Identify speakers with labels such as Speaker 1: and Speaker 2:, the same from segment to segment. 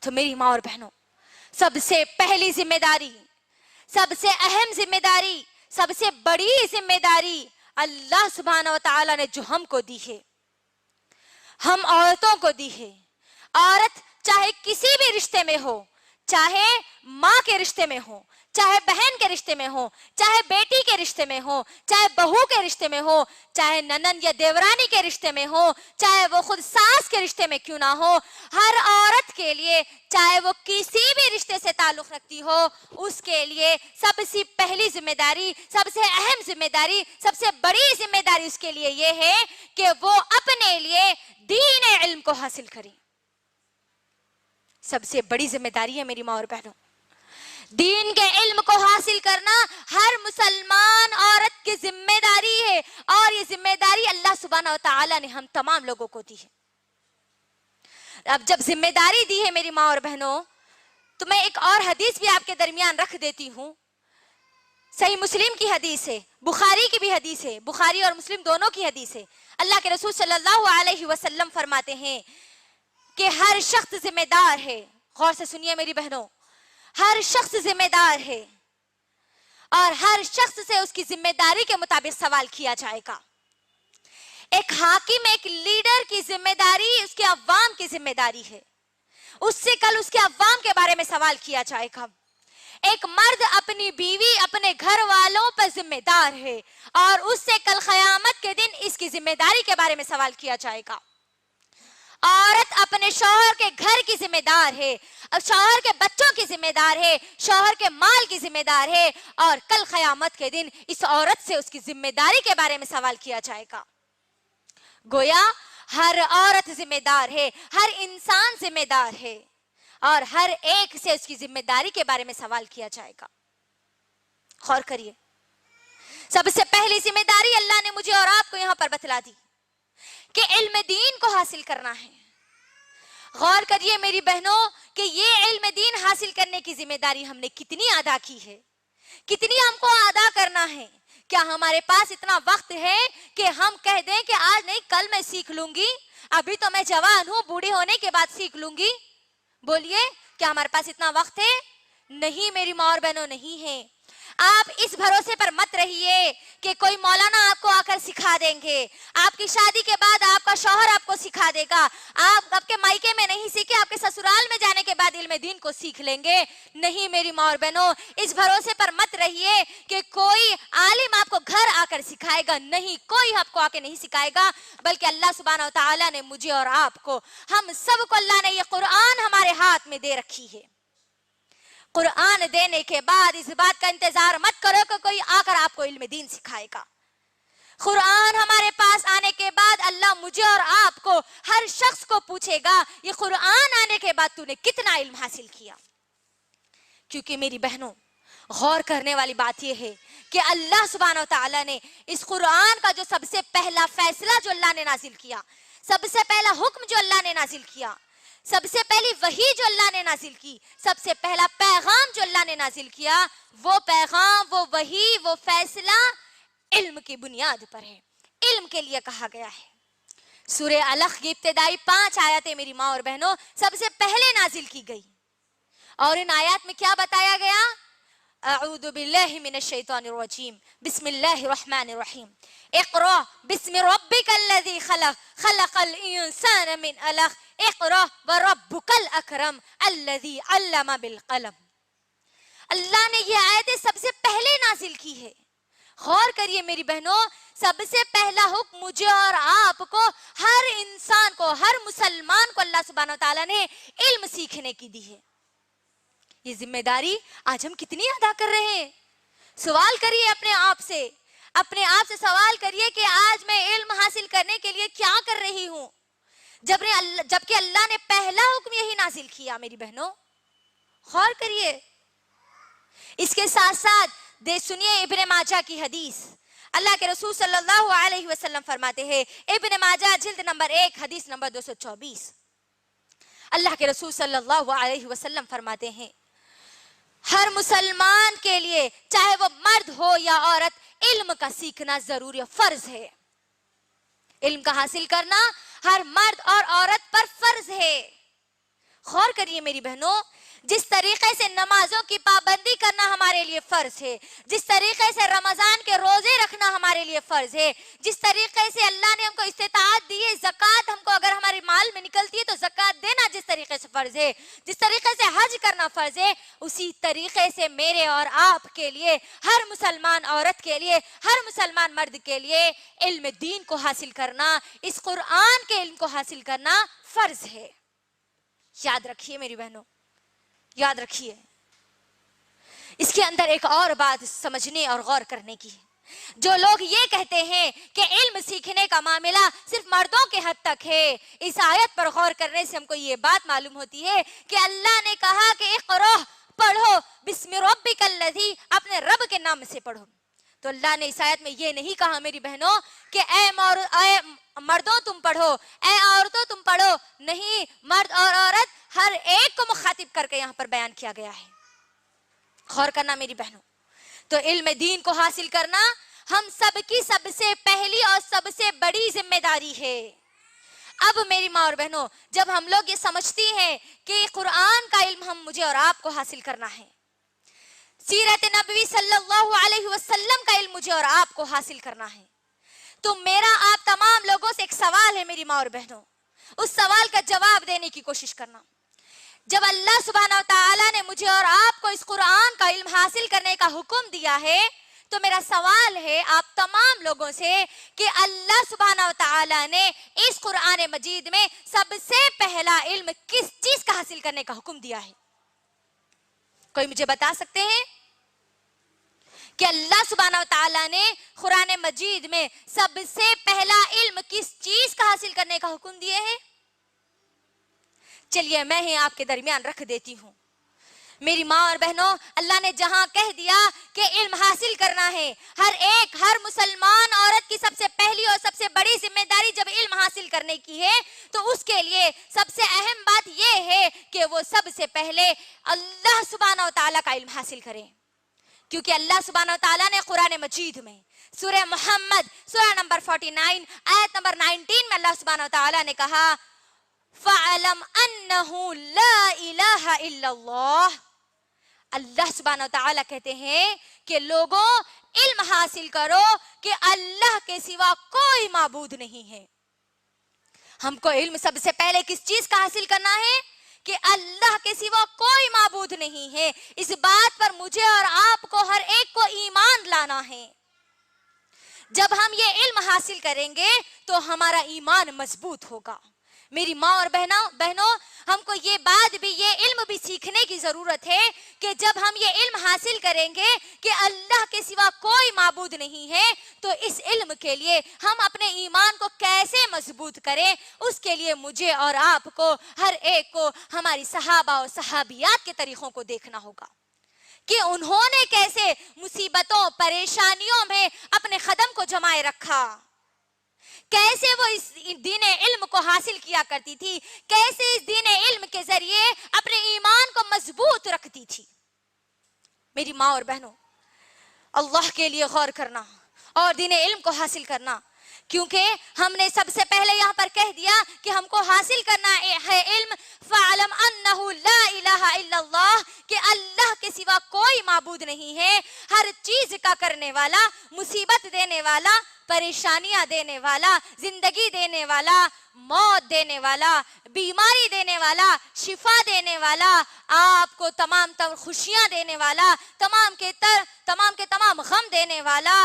Speaker 1: تو میری ماں اور بہنوں، سب سے پہلی ذمہ داری، سب سے اہم ذمہ داری، سب سے بڑی ذمہ داری اللہ سبحانہ و تعالیٰ نے جو ہم کو دی ہے، ہم عورتوں کو دی ہے۔ عورت چاہے کسی بھی رشتے میں ہو، چاہے ماں کے رشتے میں ہو، چاہے بہن کے رشتے میں ہو، چاہے بیٹی کے رشتے میں ہو، چاہے بہو کے رشتے میں ہو، چاہے ننند یا دیورانی کے رشتے میں ہو، چاہے وہ خود ساس کے رشتے میں کیوں نہ ہو، ہر عورت کے لیے، چاہے وہ کسی بھی رشتے سے تعلق رکھتی ہو، اس کے لیے سب سے پہلی ذمہ داری، سب سے اہم ذمہ داری، سب سے بڑی ذمہ داری اس کے لیے یہ ہے کہ وہ اپنے لیے دین علم کو حاصل کریں۔ سب سے بڑی ذمہ داری ہے میری ماں اور بہنوں، دین کے علم کو حاصل کرنا ہر مسلمان عورت کی ذمہ داری ہے، اور یہ ذمہ داری اللہ سبحانہ و تعالیٰ نے ہم تمام لوگوں کو دی ہے۔ اب جب ذمہ داری دی ہے میری ماں اور بہنوں، تو میں ایک اور حدیث بھی آپ کے درمیان رکھ دیتی ہوں۔ صحیح مسلم کی حدیث ہے، بخاری کی بھی حدیث ہے، بخاری اور مسلم دونوں کی حدیث ہے۔ اللہ کے رسول صلی اللہ علیہ وسلم فرماتے ہیں کہ ہر شخص ذمہ دار ہے، غور سے سنیے میری بہنوں، ہر شخص ذمہ دار ہے، اور ہر شخص سے اس کی ذمہ داری کے مطابق سوال کیا جائے گا۔ ایک حاکم، ایک لیڈر کی ذمہ داری اس کے عوام کی ذمہ داری ہے، اس سے کل اس کے عوام کے بارے میں سوال کیا جائے گا۔ ایک مرد اپنی بیوی، اپنے گھر والوں پر ذمہ دار ہے، اور اس سے کل قیامت کے دن اس کی ذمہ داری کے بارے میں سوال کیا جائے گا۔ عورت اپنے شوہر کے گھر کی ذمہ دار ہے، شوہر کے بچوں کی ذمہ دار ہے، شوہر کے مال کی ذمہ دار ہے، اور کل قیامت کے دن اس عورت سے اس کی ذمہ داری کے بارے میں سوال کیا جائے گا۔ گویا ہر عورت ذمہ دار ہے، ہر انسان ذمہ دار ہے، اور ہر ایک سے اس کی ذمہ داری کے بارے میں سوال کیا جائے گا۔ غور کریے، سب سے پہلی ذمہ داری اللہ نے مجھے اور آپ کو یہاں پر بتلا دی کہ علم دین کو حاصل کرنا ہے۔ غور کریے میری بہنوں کہ یہ علم دین حاصل کرنے کی ذمہ داری ہم نے کتنی ادا کی ہے، کتنی ہم کو ادا کرنا ہے۔ کیا ہمارے پاس اتنا وقت ہے کہ ہم کہہ دیں کہ آج نہیں کل میں سیکھ لوں گی، ابھی تو میں جوان ہوں، بوڑھی ہونے کے بعد سیکھ لوں گی؟ بولیے، کیا ہمارے پاس اتنا وقت ہے؟ نہیں میری ماں اور بہنوں، نہیں ہے۔ آپ اس بھروسے پر مت رہیے کہ کوئی مولانا آپ کو آ کر سکھا دیں گے، آپ کی شادی کے بعد آپ کا شوہر آپ کو سکھا دے گا، آپ کے مائکے میں نہیں سیکھے، آپ کے سسرال میں جانے کے بعد علم دین کو سیکھ لیں گے۔ نہیں میری ماں اور بہنوں، اس بھروسے پر مت رہیے کہ کوئی عالم آپ کو گھر آ کر سکھائے گا، نہیں، کوئی آپ کو آ کے نہیں سکھائے گا، بلکہ اللہ سبحانہ و تعالیٰ نے مجھے اور آپ کو، ہم سب کو اللہ نے یہ قرآن ہمارے ہاتھ میں دے رکھی ہے۔ قرآن دینے کے بعد اس بات کا انتظار مت کرو کہ کوئی آ کر آپ کو علم دین سکھائے گا۔ قرآن ہمارے پاس آنے کے بعد اللہ مجھے اور آپ کو، ہر شخص کو پوچھے گا، یہ قرآن آنے کے بعد تو نے کتنا علم حاصل کیا؟ کیونکہ میری بہنوں، غور کرنے والی بات یہ ہے کہ اللہ سبحانہ و تعالیٰ نے اس قرآن کا جو سب سے پہلا فیصلہ جو اللہ نے نازل کیا، سب سے پہلا حکم جو اللہ نے نازل کیا، سب سے پہلی وحی جو اللہ نے نازل کی، سب سے پہلا پیغام جو اللہ نے نازل کیا، وہ پیغام، وہ وحی، وہ فیصلہ علم کی بنیاد پر ہے، علم کے لیے کہا گیا ہے۔ سورہ علق کی ابتدائی 5 آیاتیں میری ماں اور بہنوں سب سے پہلے نازل کی گئی، اور ان آیات میں کیا بتایا گیا؟ اعوذ باللہ من الشیطان الرجیم، بسم اللہ الرحمن الرحیم، اقرأ بسم ربک الذی خلق، خلق الانسان من علق، اقرأ وربک الاکرم الذی علم بالقلم۔ اللہ نے یہ آیتیں سب سے پہلے نازل کی ہے۔ غور کریے میری بہنوں، سب سے پہلا حکم مجھے اور آپ کو، ہر انسان کو، ہر مسلمان کو اللہ سبحانہ و تعالیٰ نے علم سیکھنے کی دی ہے۔ یہ ذمہ داری آج ہم کتنی ادا کر رہے ہیں؟ سوال کریے اپنے آپ سے سوال کریے کہ آج میں علم حاصل کرنے کے لیے کیا کر رہی ہوں، جبکہ اللہ نے پہلا حکم یہی نازل کیا۔ میری بہنوں غور کریے۔ اس کے ساتھ ساتھ سنیے ابن ماجہ کی حدیث، اللہ کے رسول صلی اللہ علیہ وسلم فرماتے ہیں، ابن ماجہ جلد نمبر 1 حدیث نمبر 224، اللہ کے رسول صلی اللہ علیہ وسلم فرماتے ہیں، ہر مسلمان کے لیے چاہے وہ مرد ہو یا عورت علم کا سیکھنا ضروری فرض ہے۔ علم کا حاصل کرنا ہر مرد اور عورت پر فرض ہے۔ غور کریے میری بہنوں، جس طریقے سے نمازوں کی پابندی کرنا ہمارے لیے فرض ہے، جس طریقے سے رمضان کے روزے رکھنا ہمارے لیے فرض ہے، جس طریقے سے اللہ نے ہم کو استطاعت دی ہے، زکوٰۃ ہم کو اگر ہمارے مال میں نکلتی ہے تو زکوٰۃ دینا جس طریقے سے فرض ہے، جس طریقے سے حج کرنا فرض ہے، اسی طریقے سے میرے اور آپ کے لیے، ہر مسلمان عورت کے لیے، ہر مسلمان مرد کے لیے علم دین کو حاصل کرنا، اس قرآن کے علم کو حاصل کرنا فرض ہے۔ یاد رکھیے میری بہنوں، یاد رکھیے، اس کے اندر ایک اور بات سمجھنے اور غور کرنے کی ہے۔ جو لوگ یہ کہتے ہیں کہ علم سیکھنے کا معاملہ صرف مردوں کے حد تک ہے، اس آیت پر غور کرنے سے ہم کو یہ بات معلوم ہوتی ہے کہ اللہ نے کہا کہ اقرأ، پڑھو، بسم ربک الذی، اپنے رب کے نام سے پڑھو۔ تو اللہ نے اس آیت میں یہ نہیں کہا میری بہنوں کہ اے مردوں تم پڑھو، اے عورتوں تم پڑھو، نہیں، مرد اور عورت ہر ایک کو مخاطب کر کے یہاں پر بیان کیا گیا ہے۔ غور کرنا میری بہنوں، تو علم دین کو حاصل کرنا ہم سب کی سب سے پہلی اور سب سے بڑی ذمہ داری ہے۔ اب میری ماں اور بہنوں، جب ہم لوگ یہ سمجھتی ہیں کہ قرآن کا علم مجھے اور آپ کو حاصل کرنا ہے، سیرت نبوی صلی اللہ علیہ وسلم کا علم مجھے اور آپ کو حاصل کرنا ہے، تو میرا آپ تمام لوگوں سے ایک سوال ہے میری ماں اور بہنوں، اس سوال کا جواب دینے کی کوشش کرنا۔ جب اللہ سبحانہ وتعالی نے مجھے اور آپ کو اس قرآن کا علم حاصل کرنے کا حکم دیا ہے، تو میرا سوال ہے آپ تمام لوگوں سے کہ اللہ سبحانہ وتعالی نے اس قرآن مجید میں سب سے پہلا علم کس چیز کا حاصل کرنے کا حکم دیا ہے؟ کوئی مجھے بتا سکتے ہیں کہ اللہ سبحانہ وتعالی نے قرآن مجید میں سب سے پہلا علم کس چیز کا حاصل کرنے کا حکم دیے ہیں؟ چلیے میں ہی آپ کے درمیان رکھ دیتی ہوں۔ میری ماں اور بہنوں، اللہ نے جہاں کہہ دیا کہ علم حاصل کرنا ہے، ہر مسلمان عورت کی سب سے پہلی اور سب سے بڑی ذمہ داری جب علم حاصل کرنے کی ہے، تو اس کے لیے سب سے اہم بات یہ ہے کہ وہ سب سے پہلے اللہ سبحانہ وتعالی کا علم حاصل کرے، کیونکہ اللہ سبحانہ وتعالی نے قرآن مجید میں سورہ محمد سورہ نمبر 49 آیت نمبر 19 میں اللہ سبحانہ وتعالی نے کہا فَعَلَمْ أَنَّهُ لَا إِلَهَ إِلَّا اللَّهِ۔ اللہ سبحانہ وتعالی کہتے ہیں کہ لوگوں علم حاصل کرو کہ اللہ کے سوا کوئی معبود نہیں ہے۔ ہم کو علم سب سے پہلے کس چیز کا حاصل کرنا ہے؟ کہ اللہ کے سوا کوئی معبود نہیں ہے۔ اس بات پر مجھے اور آپ کو ہر ایک کو ایمان لانا ہے۔ جب ہم یہ علم حاصل کریں گے تو ہمارا ایمان مضبوط ہوگا۔ میری ماں اور بہنوں، ہم کو یہ بات بھی، یہ علم بھی سیکھنے کی ضرورت ہے کہ جب ہم یہ علم حاصل کریں گے کہ اللہ کے سوا کوئی معبود نہیں ہے، تو اس علم کے لیے ہم اپنے ایمان کو کیسے مضبوط کریں، اس کے لیے مجھے اور آپ کو، ہر ایک کو، ہماری صحابہ اور صحابیات کے طریقوں کو دیکھنا ہوگا کہ انہوں نے کیسے مصیبتوں، پریشانیوں میں اپنے قدم کو جمائے رکھا، کیسے وہ اس دین علم کو حاصل کیا کرتی تھی، کیسے اس دین علم کے ذریعے اپنے ایمان کو مضبوط رکھتی تھی۔ میری ماں اور بہنوں، اللہ کے لیے غور کرنا اور دین علم کو حاصل کرنا، کیونکہ ہم نے سب سے پہلے یہاں پر کہہ دیا کہ ہم کو حاصل کرنا ہے علم فَعَلَمْ أَنَّهُ لَا إِلَهَ إِلَّا اللَّهِ، کہ اللہ کے سوا کوئی معبود نہیں ہے، ہر چیز کا کرنے والا، مصیبت دینے والا، پریشانیاں دینے والا، زندگی دینے والا، موت دینے والا، بیماری دینے والا، شفا دینے والا، آپ کو تمام خوشیاں دینے والا، تمام کے تمام غم دینے والا،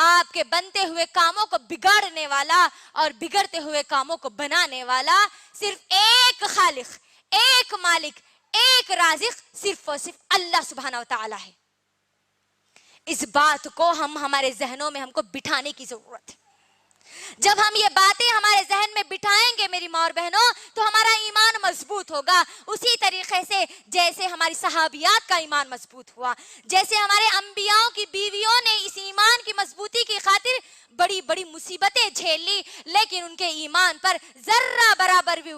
Speaker 1: آپ کے بنتے ہوئے کاموں کو بگاڑنے والا اور بگڑتے ہوئے کاموں کو بنانے والا صرف ایک خالق، ایک مالک، ایک رازق، صرف اور صرف اللہ سبحانہ وتعالی ہے۔ اس بات کو ہمارے ذہنوں میں ہم کو بٹھانے کی ضرورت ہے۔ جب ہم یہ باتیں ہمارے ذہن میں بٹھائیں گے میری ماں اور بہنوں، تو ہمارا ایمان مضبوط ہوگا، اسی طریقے سے جیسے ہماری صحابیات کا ایمان مضبوط ہوا، جیسے ہمارے انبیاء کی بیویوں نے اس ایمان کی مضبوطی کی خاطر بڑی بڑی مصیبتیں جھیل لی، لیکن ان کے ایمان پر ذرہ برابر بھی